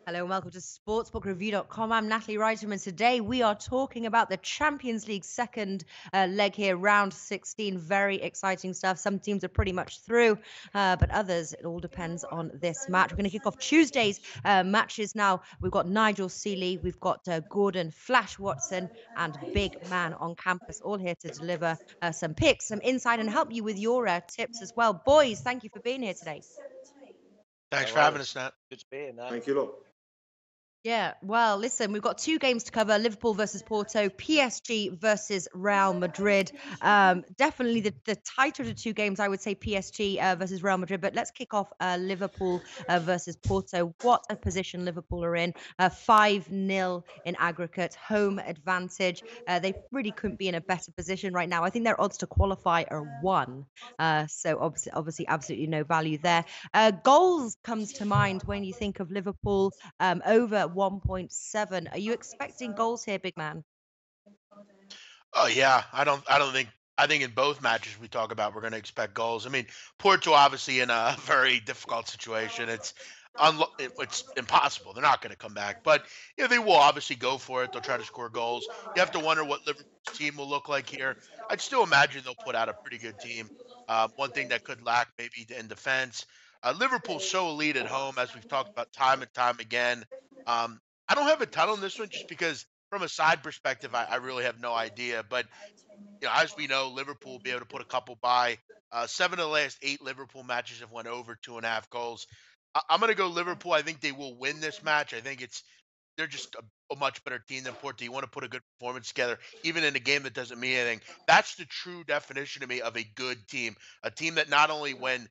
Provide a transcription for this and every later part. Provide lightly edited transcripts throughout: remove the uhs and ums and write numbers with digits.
Hello and welcome to sportsbookreview.com. I'm Natalie Reiterman. Today we are talking about the Champions League second leg here, round 16. Very exciting stuff. Some teams are pretty much through, but others, it all depends on this match. We're going to kick off Tuesday's matches now. We've got Nigel Seeley, we've got Gordon Flash Watson, and Big Man on campus, all here to deliver some picks, some insight, and help you with your tips as well. Boys, thank you for being here today. Thanks for having us, Nat. Good to be here, Nat. Thank you, lot. Yeah, well, listen, we've got two games to cover: Liverpool versus Porto, PSG versus Real Madrid. Definitely the tighter of the two games, I would say PSG versus Real Madrid. But let's kick off Liverpool versus Porto. What a position Liverpool are in. 5-0 in aggregate, home advantage. They really couldn't be in a better position right now. I think their odds to qualify are 1. So obviously, absolutely no value there. Goals comes to mind when you think of Liverpool over 1.7. Are you expecting goals here, big man? Oh yeah, I think in both matches we talk about we're going to expect goals. I mean, Porto obviously in a very difficult situation. It's impossible. They're not going to come back, but they will obviously go for it. They'll try to score goals. You have to wonder what Liverpool's team will look like here. I'd still imagine they'll put out a pretty good team. One thing that could lack maybe in defense. Liverpool's so elite at home, as we've talked about time and time again. I don't have a ton on this one just because from a side perspective, I really have no idea. But as we know, Liverpool will be able to put a couple by. 7 of the last 8 Liverpool matches have went over 2.5 goals. I'm going to go Liverpool. I think they will win this match. I think they're just a much better team than Porto. You want to put a good performance together, even in a game that doesn't mean anything. That's the true definition to me of a good team. A team that not only when,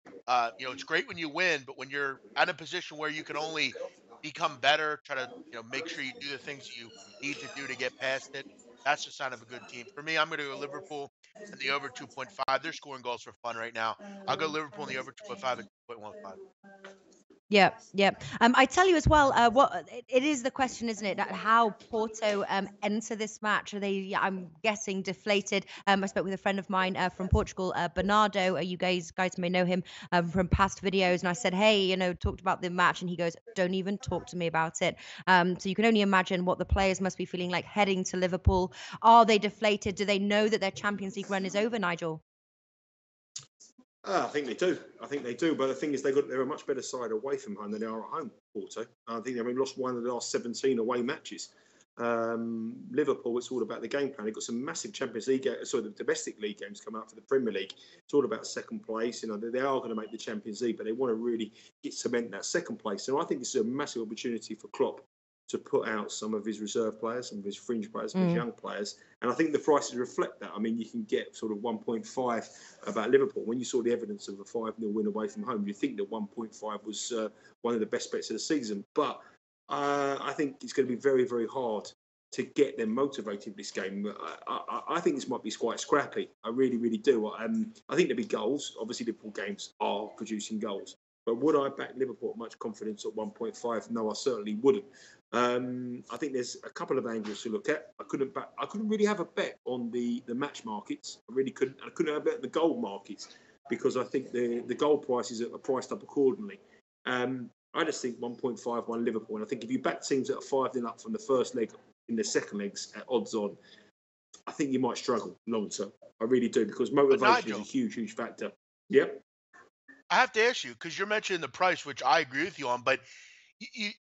it's great when you win, but when you're at a position where you can only become better, try to, make sure you do the things you need to do to get past it. That's the sign of a good team. For me, I'm going to go Liverpool and the over 2.5. They're scoring goals for fun right now. I'll go Liverpool in the over 2.5 and 2.15. Yeah, yeah. I tell you as well, what it is the question, isn't it? How Porto enter this match? Are they? I'm guessing deflated. I spoke with a friend of mine from Portugal, Bernardo. You guys may know him from past videos, and I said, hey, talked about the match, and he goes, don't even talk to me about it. So you can only imagine what the players must be feeling like heading to Liverpool. Are they deflated? Do they know that their Champions League run is over, Nigel? I think they do. But the thing is, they're a much better side away from home than they are at home, Porto. I think they've lost one of the last 17 away matches. Liverpool, it's all about the game plan. They've got some massive Champions League, the domestic league games coming out for the Premier League. It's all about second place. They are going to make the Champions League, but they want to really cement that second place. So I think this is a massive opportunity for Klopp to put out some of his reserve players, some of his fringe players, some of his young players. And I think the prices reflect that. I mean, you can get sort of 1.5 about Liverpool. When you saw the evidence of a 5-0 win away from home, you think that 1.5 was one of the best bets of the season. But I think it's going to be very, very hard to get them motivated this game. I think this might be quite scrappy. I really, really do. I think there'll be goals. Obviously, Liverpool games are producing goals. But would I back Liverpool at much confidence at 1.5? No, I certainly wouldn't. I think there's a couple of angles to look at. I couldn't really have a bet on the match markets. I really couldn't. I couldn't have a bet on the goal markets because I think the goal prices are priced up accordingly. I just think 1.51 Liverpool. And I think if you back teams that are 5-0 up from the first leg in the second legs at odds on, I think you might struggle long term. I really do because motivation is a huge, huge factor. Yep. I have to ask you because you're mentioning the price, which I agree with you on, but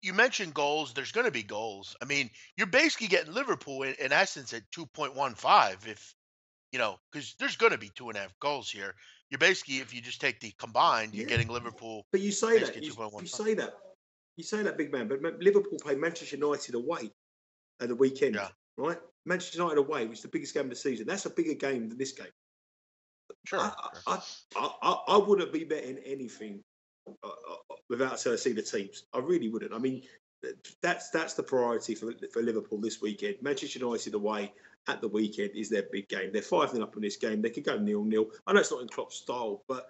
you mentioned goals. There's going to be goals. I mean, you're basically getting Liverpool in essence at 2.15 if, because there's going to be 2.5 goals here. You're basically, if you just take the combined, you're getting Liverpool. But you say that. You say that, big man. But Liverpool play Manchester United away at the weekend, right? Manchester United away, which is the biggest game of the season. That's a bigger game than this game. Sure. I wouldn't be betting anything without seeing the teams. I really wouldn't. I mean, that's the priority for Liverpool this weekend. Manchester United away at the weekend is their big game. They're 5-0 up in this game. They could go 0-0. I know it's not in Klopp's style, but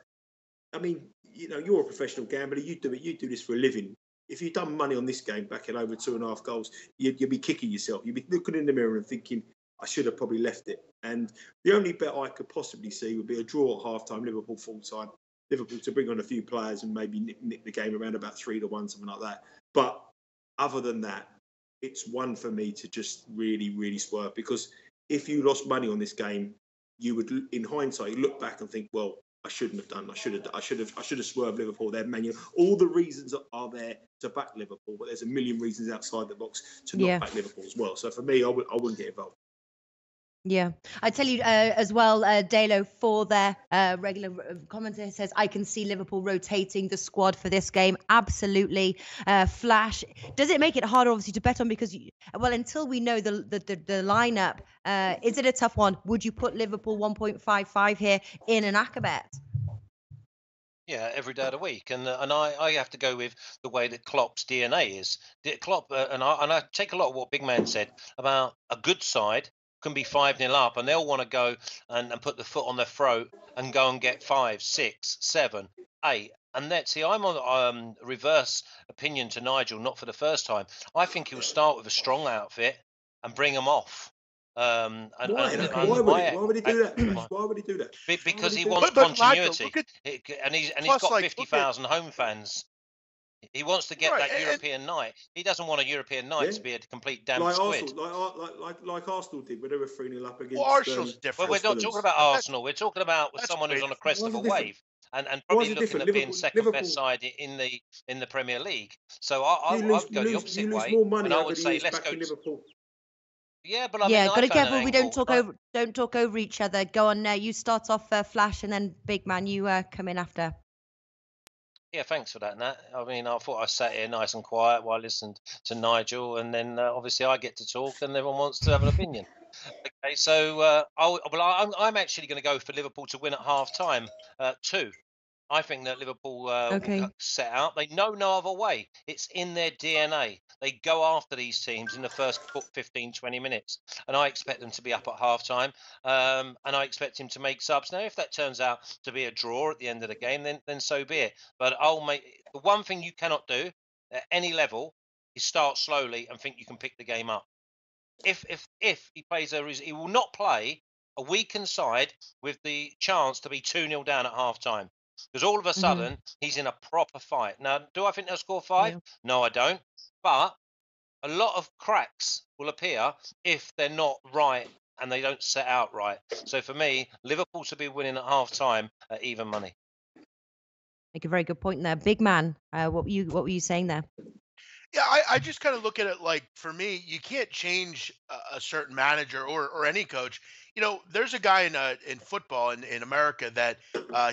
I mean, you're a professional gambler. You do this for a living. If you've done money on this game, backing over 2.5 goals, you'd be kicking yourself. You'd be looking in the mirror and thinking, I should have probably left it. And the only bet I could possibly see would be a draw at half-time, Liverpool full-time. Liverpool to bring on a few players and maybe nick the game around about 3-1, something like that. But other than that, it's one for me to just really, really swerve, because if you lost money on this game, you would, in hindsight, look back and think, well, I shouldn't have done. I should have swerved Liverpool there. All the reasons are there to back Liverpool, but there's a million reasons outside the box to not back Liverpool as well. So for me, I wouldn't get involved. Yeah, I tell you as well, Dalo, for their regular commentator says, I can see Liverpool rotating the squad for this game. Absolutely. Flash, does it make it harder, obviously, to bet on? Because, until we know the lineup, is it a tough one? Would you put Liverpool 1.55 here in an Akabet? Yeah, every day of the week, and I have to go with the way that Klopp's DNA is. Klopp and I take a lot of what Big Man said about a good side can be 5-0 up, and they'll want to go and put the foot on their throat and go and get 5, 6, 7, 8. And I'm on reverse opinion to Nigel, not for the first time. I think he'll start with a strong outfit and bring them off. Why would he do that? Why would he do that? Because he wants continuity, and he's got 50,000 home fans. He wants to get that European night. He doesn't want a European night to be a complete damn squid. Like Arsenal did when they were 3-0 up against. Well, Arsenal's different. Well, we're not talking about Arsenal. We're talking about someone who's on a crest of a wave and probably looking at being second best side in the Premier League. So I would go the opposite way, and I would say let's go. Liverpool. Yeah, but I mean, got to be careful. We don't talk over each other. Go on, you start off, Flash, and then Big Man, you come in after. Yeah, thanks for that, Nat. I mean, I thought I sat here nice and quiet while I listened to Nigel, and then obviously I get to talk, and everyone wants to have an opinion. Okay, so I'm actually going to go for Liverpool to win at half time, 2. I think that Liverpool set out. They know no other way. It's in their DNA. They go after these teams in the first 15, 20 minutes. And I expect them to be up at half-time. And I expect him to make subs. Now, if that turns out to be a draw at the end of the game, then so be it. But the one thing you cannot do at any level is start slowly and think you can pick the game up. If he plays he will not play a weakened side with the chance to be 2-0 down at half-time. Because all of a sudden, he's in a proper fight. Now, do I think they'll score 5? Yeah. No, I don't. But a lot of cracks will appear if they're not right and they don't set out right. So for me, Liverpool to be winning at half-time at even money. Make a very good point there. Big Man, what were you saying there? Yeah, I just kind of look at it like, for me, you can't change a certain manager or any coach. You know, there's a guy in football in America that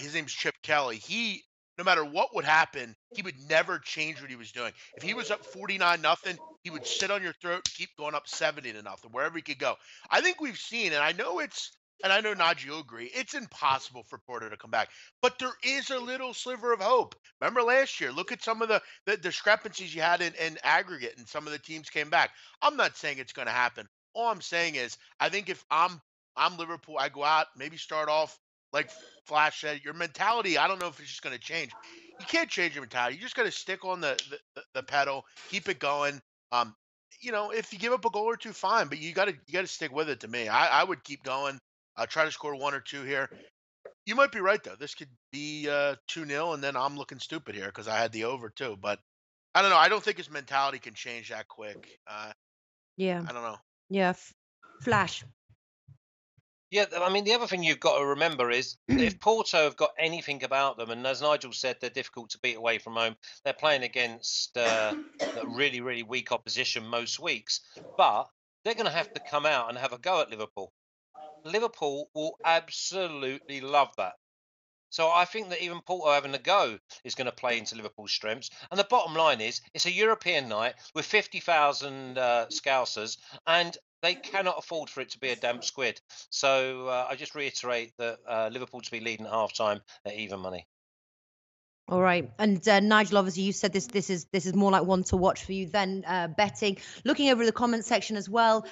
his name's Chip Kelly. He, no matter what would happen, he would never change what he was doing. If he was up 49-0, he would sit on your throat and keep going up 70-0, wherever he could go. I think we've seen, and I know Najee, you'll agree, it's impossible for Porto to come back. But there is a little sliver of hope. Remember last year, look at some of the discrepancies you had in aggregate, and some of the teams came back. I'm not saying it's going to happen. All I'm saying is, I think if I'm Liverpool, I go out, maybe start off like Flash said, your mentality, I don't know if it's just going to change. You can't change your mentality. You just got to stick on the pedal, keep it going. You know, if you give up a goal or two, fine, but you got to stick with it. To me, I would keep going. Try to score 1 or 2 here. You might be right, though. This could be 2-0, and then I'm looking stupid here because I had the over too. But I don't know. I don't think his mentality can change that quick. Yeah. I don't know. Yeah. Flash. Yeah, I mean, the other thing you've got to remember is if Porto have got anything about them, and as Nigel said, they're difficult to beat away from home. They're playing against a really, really weak opposition most weeks. But they're going to have to come out and have a go at Liverpool. Liverpool will absolutely love that. So I think that even Porto having a go is going to play into Liverpool's strengths. And the bottom line is, it's a European night with 50,000 Scousers, and they cannot afford for it to be a damp squid. So I just reiterate that Liverpool to be leading at half-time at even money. All right, and Nigel, obviously you said this is more like one to watch for you than betting. Looking over the comment section as well,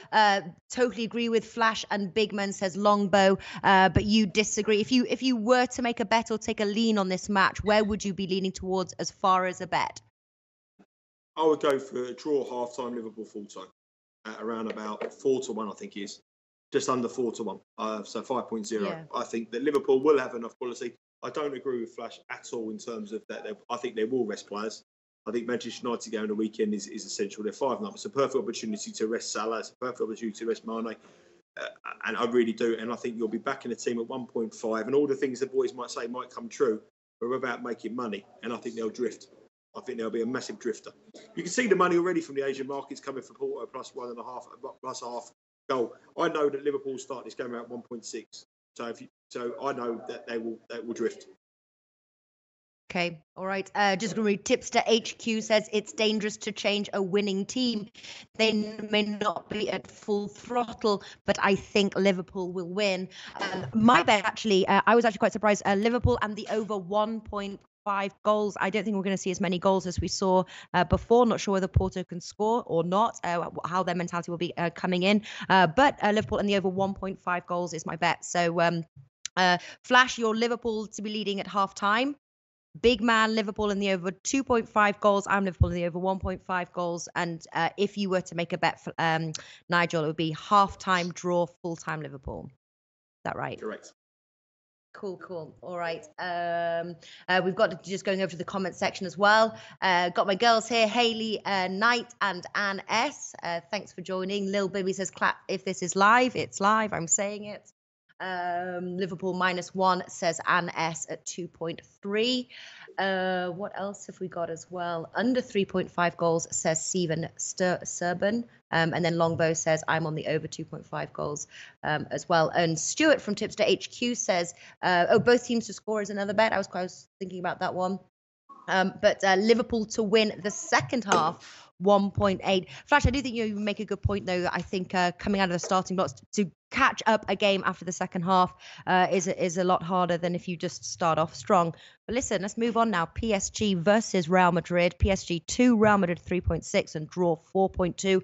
totally agree with Flash, and Bigman says Longbow, but you disagree. If you were to make a bet or take a lean on this match, where would you be leaning towards as far as a bet? I would go for a draw half-time, Liverpool full-time at around about 4-1, I think it is. Just under 4-1, so 5.0. Yeah. I think that Liverpool will have enough quality. I don't agree with Flash at all in terms of that. I think they will rest players. I think Manchester United game on the weekend is essential. They're 5-0. It's a perfect opportunity to rest Salah. It's a perfect opportunity to rest Mane. And I really do. And I think you'll be back in the team at 1.5. And all the things the boys might say might come true, but without making money. And I think they'll drift. I think there'll be a massive drifter. You can see the money already from the Asian markets coming for Porto plus 1.5, plus a half goal. I know that Liverpool start this game out 1.6. So I know that they will drift. Okay, all right. Just going to read Tipster HQ says it's dangerous to change a winning team. They may not be at full throttle, but I think Liverpool will win. My bet, actually, I was actually quite surprised. Liverpool and the over 1.5 goals. I don't think we're going to see as many goals as we saw before. Not sure whether Porto can score or not, how their mentality will be coming in. But Liverpool and the over 1.5 goals is my bet. So, Flash, your Liverpool to be leading at half time. Big man, Liverpool in the over 2.5 goals. I'm Liverpool in the over 1.5 goals. And if you were to make a bet for Nigel, it would be half-time draw, full-time Liverpool. Is that right? Correct. Cool. All right. We've got just going over to the comment section as well. Got my girls here, Hayley Knight and Anne S. Thanks for joining. Lil Baby says, clap if this is live. It's live. I'm saying it. Liverpool -1 says Anne S at 2.3. What else have we got as well? Under 3.5 goals says Steven Serban. And then Longbow says I'm on the over 2.5 goals as well. And Stuart from Tipster HQ says, both teams to score is another bet. I was thinking about that one. But Liverpool to win the second half, 1.8. Flash, I do think you make a good point, though. I think coming out of the starting blocks to catch up a game after the second half is a lot harder than if you just start off strong. But listen, let's move on now. PSG versus Real Madrid. PSG 2, Real Madrid 3.6, and draw 4.2.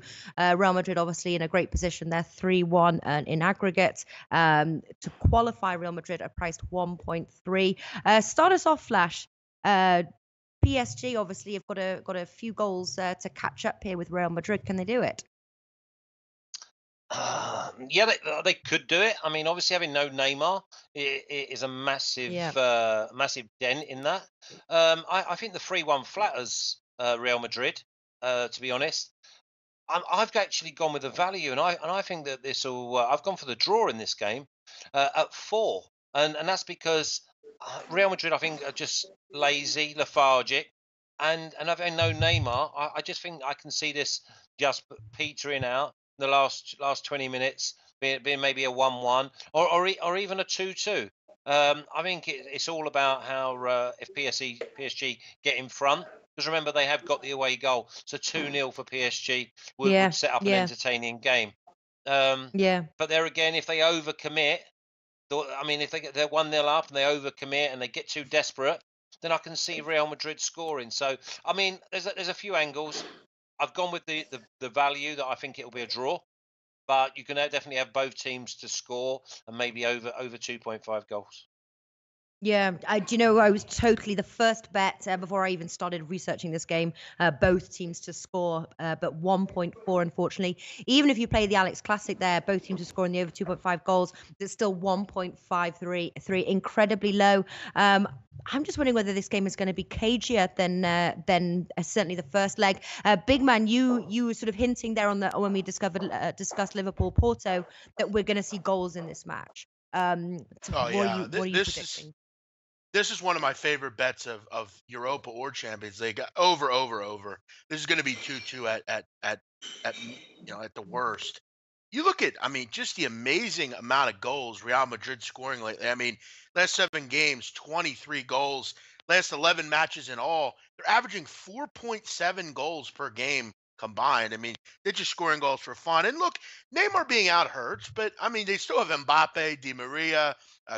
Real Madrid obviously in a great position. They're 3-1 in aggregate. To qualify, Real Madrid are priced 1.3. Start us off, Flash. PSG obviously have got a few goals to catch up here with Real Madrid. Can they do it? Yeah, they could do it. I mean, obviously having no Neymar is a massive massive dent in that. I think the 3-1 flatters Real Madrid. To be honest, I've actually gone with the value, and I think that this will. I've gone for the draw in this game at 4, and that's because Real Madrid, I think, are just lazy, lethargic, and having no Neymar, I just think I can see this just petering out in the last 20 minutes, being maybe a 1-1 or even a 2-2. I think it's all about how if PSG get in front. Because remember, they have got the away goal, so 2-0 for PSG would set up an entertaining game. But there again, if they overcommit, I mean, if they're 1-0 up and they overcommit and they get too desperate, then I can see Real Madrid scoring. So, I mean, there's a few angles. I've gone with the value that I think it'll be a draw, but you can definitely have both teams to score and maybe over 2.5 goals. Yeah, do you know, I was totally the first bet before I even started researching this game, both teams to score, but 1.4, unfortunately. Even if you play the Alex Classic there, both teams to score in the over 2.5 goals, it's still 1.53, incredibly low. I'm just wondering whether this game is going to be cagier than certainly the first leg. Big man, you were sort of hinting there when we discussed Liverpool Porto that we're going to see goals in this match. What are you predicting? This is one of my favorite bets of Europa or Champions League. Over. This is going to be 2-2 at the worst. You look at, I mean, just the amazing amount of goals Real Madrid scoring lately. I mean, last 7 games, 23 goals. Last 11 matches in all, they're averaging 4.7 goals per game combined. I mean, they're just scoring goals for fun. And look, Neymar being out hurts, but I mean, they still have Mbappe, Di Maria,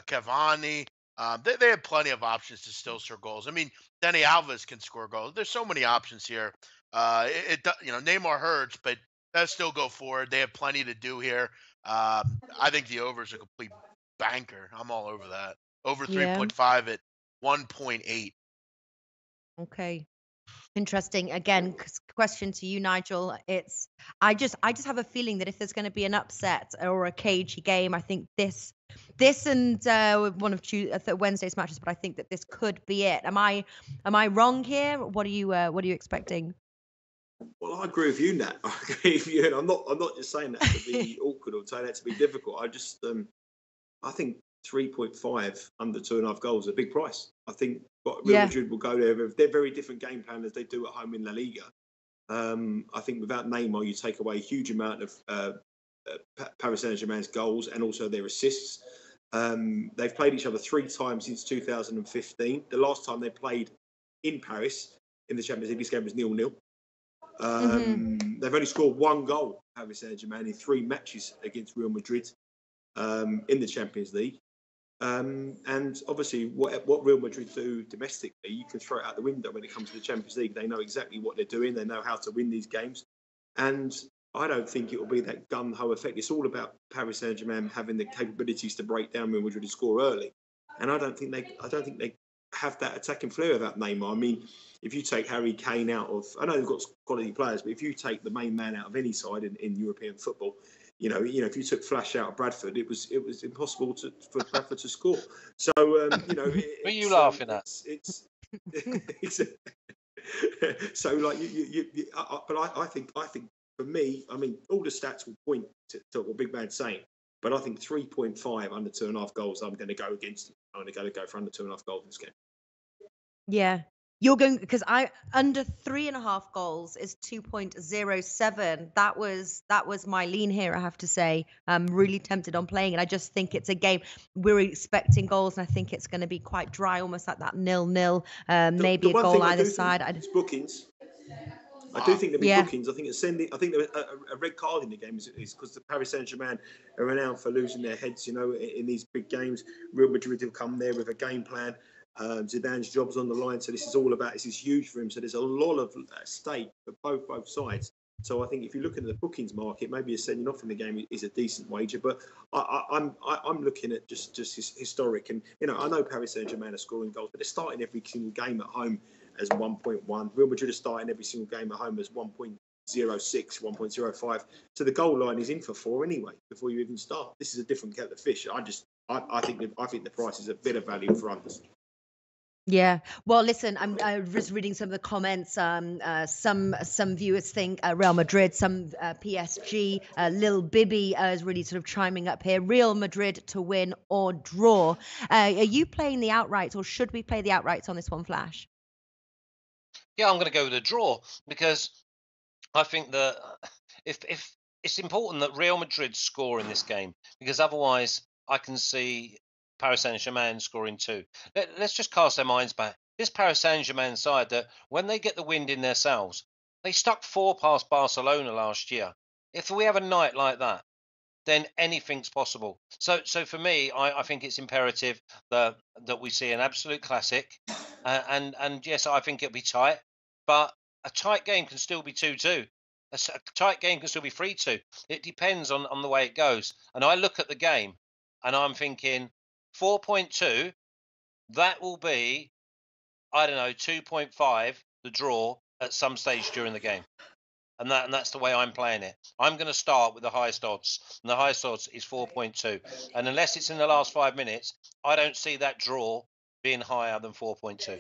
Cavani. They have plenty of options to still score goals. I mean, Dani Alves can score goals. There's so many options here. Neymar hurts, but they'll still go forward. They have plenty to do here. I think the over is a complete banker. I'm all over that. Over 3.5 at 1.8. Okay. Interesting. Again, question to you, Nigel. I just have a feeling that if there's going to be an upset or a cagey game, I think this and one of Wednesday's matches, but I think that this could be it. Am I wrong here? What are you expecting? Well, I agree with you, Nat. I agree with you, and I'm not just saying that to be awkward or saying that to be difficult. I think 3.5 under 2.5 goals is a big price. I think Real Madrid will go there. They're very different game plan as they do at home in La Liga. I think without Neymar, you take away a huge amount of Paris St Germain's goals and also their assists. They've played each other 3 times since 2015. The last time they played in Paris in the Champions League, this game was 0-0. They've only scored 1 goal, Paris St Germain, in 3 matches against Real Madrid in the Champions League. And obviously, what Real Madrid do domestically, you can throw it out the window when it comes to the Champions League. They know exactly what they're doing. They know how to win these games. And I don't think it will be that gun-ho effect. It's all about Paris Saint-Germain having the capabilities to break down Real Madrid and score early. And I don't think they have that attacking flair without Neymar. I mean, if you take Harry Kane out of, I know they've got quality players, but if you take the main man out of any side in European football, you know, if you took Flash out of Bradford, it was impossible for Bradford to score. So, you know, what are you laughing at? So, like, but I think for me, I mean, all the stats will point to what Big Man's saying, but I think 3.5 under 2.5 goals, I'm going to go against it. I'm going to go for under 2.5 goals in this game. Yeah. You're going, because I under 3.5 goals is 2.07. That was my lean here, I have to say. I'm really tempted on playing, and I just think it's a game we're expecting goals, and I think it's going to be quite dry, almost like that 0-0. Maybe a goal either side. It's bookings. I do think there'll be bookings. I think a red card in the game is because the Paris Saint-Germain are renowned for losing their heads. You know, in these big games, Real Madrid have come there with a game plan. Zidane's job's on the line, so this is huge for him. So there's a lot of stake for both sides. So I think if you look at the bookings market, maybe a sending off in the game is a decent wager. But I'm looking at just historic, and you know, I know Paris Saint-Germain are scoring goals, but they're starting every single game at home as 1.1. Real Madrid are starting every single game at home as 1.06, 1.05. So the goal line is in for 4 anyway before you even start. This is a different kettle of fish. I think the price is a bit of value for unders. Yeah. Well, listen, I was reading some of the comments. Some viewers think Real Madrid, some PSG. Lil Bibby is really sort of chiming up here. Real Madrid to win or draw. Are you playing the outrights, or should we play the outrights on this one, Flash? Yeah, I'm going to go with a draw, because I think that if it's important that Real Madrid score in this game, because otherwise I can see Paris Saint-Germain scoring 2. Let's just cast our minds back. This Paris Saint-Germain side, that when they get the wind in their sails, they stuck 4 past Barcelona last year. If we have a night like that, then anything's possible. So for me, I think it's imperative that we see an absolute classic. And yes, I think it'll be tight, but a tight game can still be 2-2. A tight game can still be 3-2. It depends on the way it goes. And I look at the game and I'm thinking 4.2, that will be, I don't know, 2.5, the draw at some stage during the game. And that's the way I'm playing it. I'm going to start with the highest odds, and the highest odds is 4.2. And unless it's in the last 5 minutes, I don't see that draw being higher than 4.2.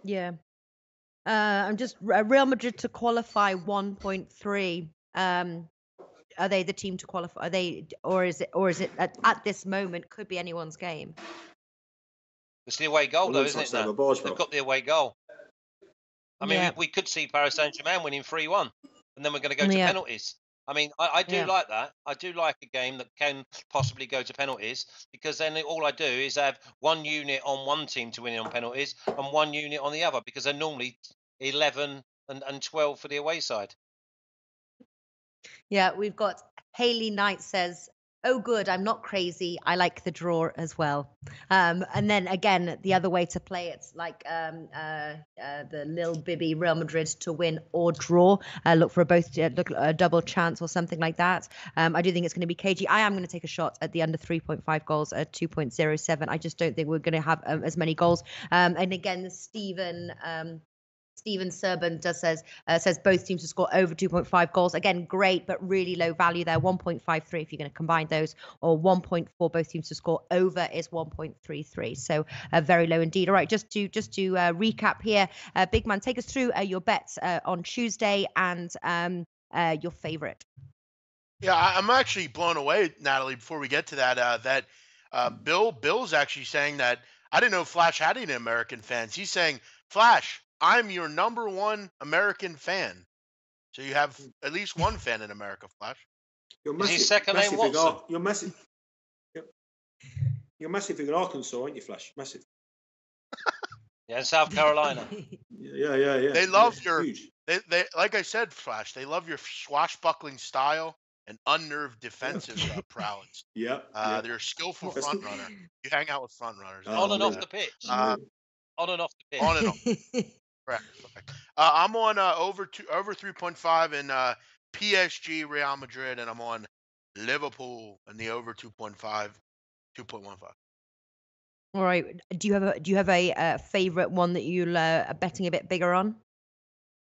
Yeah. I'm just Real Madrid to qualify 1.3. Are they the team to qualify? Are they, or is it at this moment could be anyone's game? It's the away goal, though, isn't it? Now they've got the away goal. I mean, we could see Paris Saint-Germain winning 3-1, and then we're going to go to penalties. I mean, I do like that. I do like a game that can possibly go to penalties, because then all I do is have 1 unit on one team to win on penalties and 1 unit on the other, because they're normally 11 and 12 for the away side. Yeah, we've got Haley Knight says, "Oh, good. I'm not crazy. I like the draw as well." And then again, the other way to play it's like the Lil Bibby, Real Madrid to win or draw. Look for a double chance or something like that. I do think it's going to be cagey. I am going to take a shot at the under 3.5 goals at 2.07. I just don't think we're going to have as many goals. And again, Stephen Steven Serban says both teams to score over 2.5 goals. Again, great, but really low value there. 1.53 if you're going to combine those, or 1.4 both teams to score over is 1.33. So very low indeed. All right, just to recap here, Big Man, take us through your bets on Tuesday and your favorite. Yeah, I'm actually blown away, Natalie. Before we get to that, Bill's actually saying that I didn't know Flash had any American fans. He's saying, Flash, I'm your number one American fan. So you have at least one fan in America, Flash. You're Is his second name Watson? You're massive. You're massive in Arkansas, aren't you, Flash? Massive. Yeah, in South Carolina. Yeah. They love your. Huge. They like I said, Flash. They love your swashbuckling style and unnerved defensive prowess. Yeah. They're a skillful front runner. You hang out with front runners. On and off the pitch. On and off the pitch. On and off. Correct. I'm on over 3.5 in PSG Real Madrid, and I'm on Liverpool and the over 2.15. All right. Do you have a favorite one that you're betting a bit bigger on?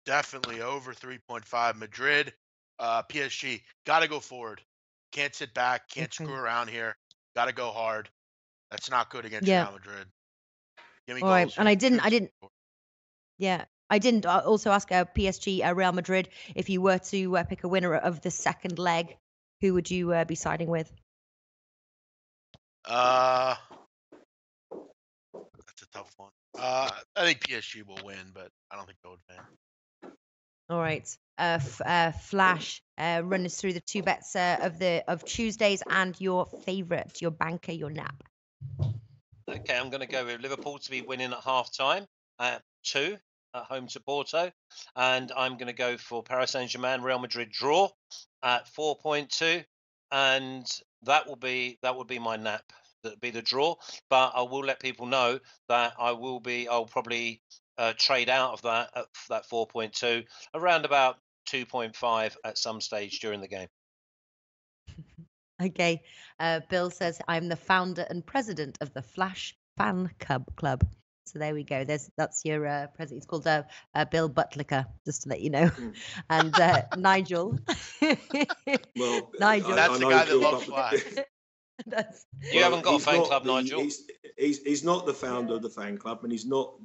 Definitely over 3.5 Madrid, PSG. Got to go forward. Can't sit back. Can't screw around here. Got to go hard. That's not good against Real Madrid. Give me goals. Right. And I didn't. Yeah. I didn't also ask PSG Real Madrid if you were to pick a winner of the second leg, who would you be siding with? That's a tough one. I think PSG will win, but I don't think they would win. All right. Flash, run us through the two bets of Tuesdays and your favourite, your banker, your nap. Okay, I'm going to go with Liverpool to be winning at half time at 2 at home to Porto, and I'm going to go for Paris St Germain Real Madrid draw at 4.2, and that will be my nap. That'll be the draw, but I will let people know that I'll probably trade out of that at that 4.2 around about 2.5 at some stage during the game. Okay. Bill says, I'm the founder and president of the Flash Fan Club. So there we go. That's your president. He's called Bill Butlicker, just to let you know. And Nigel. Well, Nigel. That's the guy that loves Flash. You haven't got a fan club, Nigel. He's not the founder of the fan club, and he's not.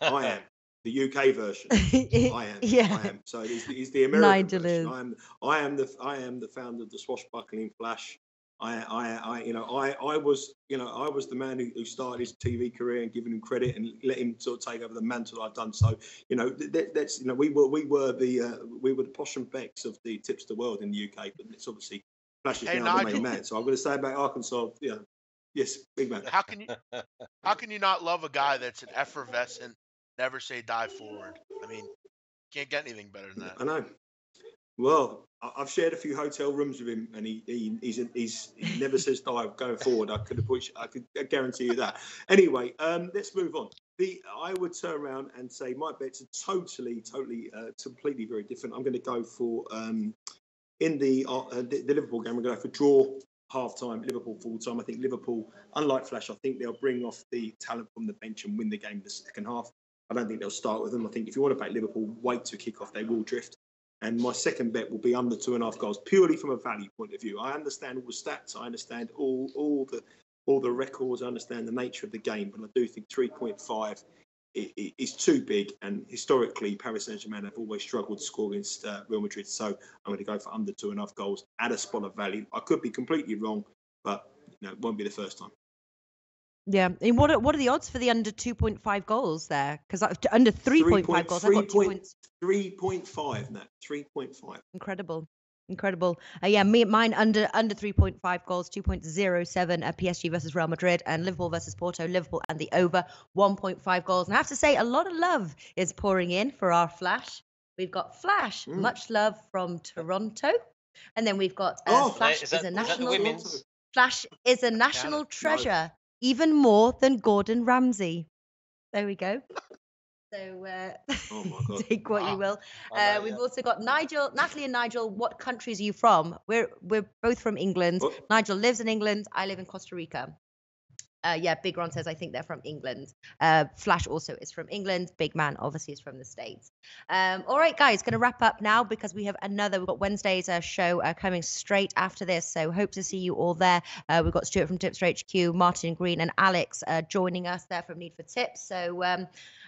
I am the UK version. I am. Yeah. I am. So he's the American Nigel version. Is. I am the founder of the swashbuckling Flash. I was the man who started his TV career and given him credit and let him sort of take over the mantle I've done. So that's we were the posh and becks of the tipster world in the UK, but it's obviously Flash is now the main man. So I'm going to say about Arkansas, yes, big man. How can you not love a guy that's an effervescent, never say die forward? I mean, can't get anything better than that. I know. Well, I've shared a few hotel rooms with him, and he never says die going forward. I could guarantee you that. Anyway, let's move on. I would turn around and say my bets are completely very different. I'm going to go for in the Liverpool game. We're going to go for draw half time, Liverpool full time. I think Liverpool, unlike Flash, I think they'll bring off the talent from the bench and win the game in the second half. I don't think they'll start with them. I think if you want to back Liverpool, wait to kick off. They will drift. And my second bet will be under 2.5 goals, purely from a value point of view. I understand all the stats. I understand all the records. I understand the nature of the game. But I do think 3.5 is too big. And historically, Paris St Germain have always struggled to score against Real Madrid. So I'm going to go for under 2.5 goals at a spot of value. I could be completely wrong, but it won't be the first time. Yeah, and what are the odds for the under 2.5 goals there? Because under 3.5 goals, I've got 2 points. 3.5, Nat. 3.5. Incredible. Mine under 3.5 goals, 2.07 at PSG versus Real Madrid, and Liverpool versus Porto, Liverpool and the over 1.5 goals. And I have to say, a lot of love is pouring in for our Flash. We've got Flash, much love from Toronto, and then we've got Flash is a national treasure. Even more than Gordon Ramsay. There we go. So oh my God. Take what you will. We've also got Natalie and Nigel. What countries are you from? We're both from England. Nigel lives in England. I live in Costa Rica. Yeah, Big Ron says, I think they're from England. Flash also is from England. Big Man obviously is from the States. All right, guys, going to wrap up now because we've got Wednesday's show coming straight after this. So hope to see you all there. We've got Stuart from Tipster HQ, Martin Green and Alex joining us there from Need for Tips. So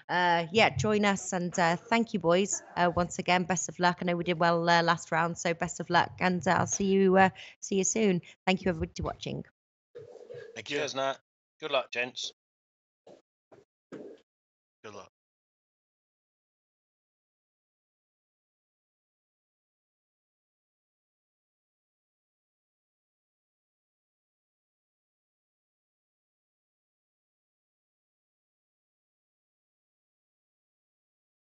yeah, join us and thank you, boys. Once again, best of luck. I know we did well last round, so best of luck. And I'll see you soon. Thank you, everybody, for watching. Thank you. Cheers, Nat. Good luck, gents. Good luck.